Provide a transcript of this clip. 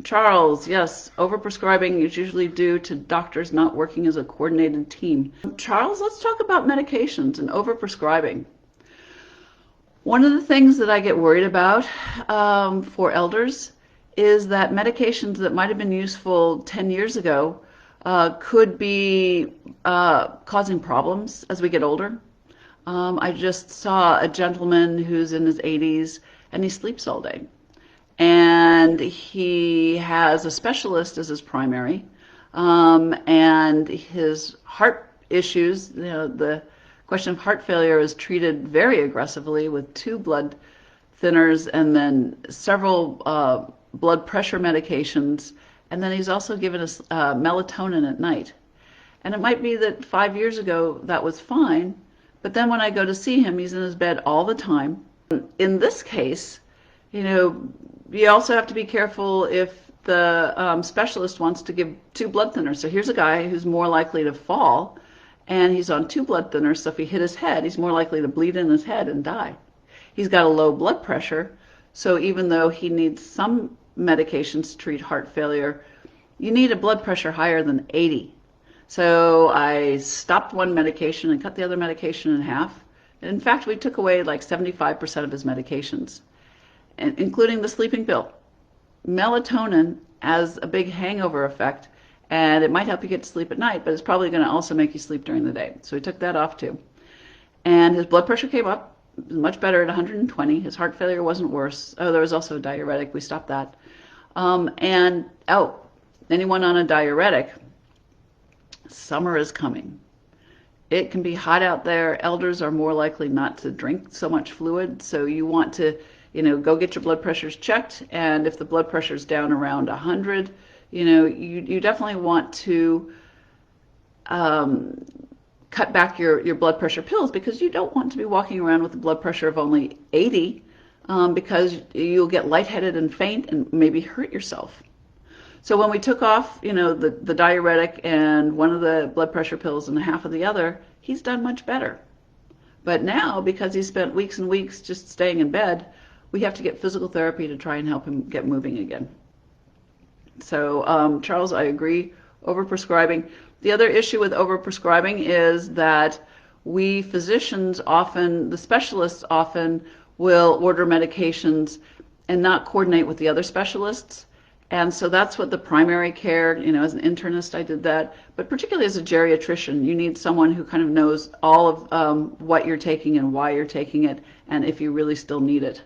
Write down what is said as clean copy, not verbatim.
Charles, yes, overprescribing is usually due to doctors not working as a coordinated team. Charles, let's talk about medications and overprescribing. One of the things that I get worried about for elders is that medications that might have been useful 10 years ago could be causing problems as we get older. I just saw a gentleman who's in his 80s and he sleeps all day. And he has a specialist as his primary, and his heart issues, the question of heart failure is treated very aggressively with 2 blood thinners and then several blood pressure medications, and then he's also given us melatonin at night. And it might be that 5 years ago that was fine, but then when I go to see him, he's in his bed all the time. In this case, you also have to be careful if the specialist wants to give 2 blood thinners. So here's a guy who's more likely to fall, and he's on 2 blood thinners, so if he hit his head, he's more likely to bleed in his head and die. He's got a low blood pressure, so even though he needs some medications to treat heart failure, you need a blood pressure higher than 80. So I stopped one medication and cut the other medication in half. In fact, we took away like 75% of his medications, including the sleeping pill. Melatonin has a big hangover effect, and it might help you get to sleep at night, but it's probably going to also make you sleep during the day. So we took that off too. And his blood pressure came up. It was much better at 120. His heart failure wasn't worse. Oh, there was also a diuretic. We stopped that. Anyone on a diuretic, summer is coming. It can be hot out there. Elders are more likely not to drink so much fluid, so you want to go get your blood pressures checked, and if the blood pressure is down around 100, you definitely want to cut back your blood pressure pills, because you don't want to be walking around with a blood pressure of only 80, because you'll get lightheaded and faint and maybe hurt yourself. So when we took off, the diuretic and one of the blood pressure pills and half of the other, he's done much better. But now, because he spent weeks and weeks just staying in bed, we have to get physical therapy to try and help him get moving again. So, Charles, I agree, overprescribing. The other issue with overprescribing is that we physicians often, the specialists often, will order medications and not coordinate with the other specialists. And so that's what the primary care, as an internist I did that, but particularly as a geriatrician, you need someone who kind of knows all of what you're taking and why you're taking it, and if you really still need it.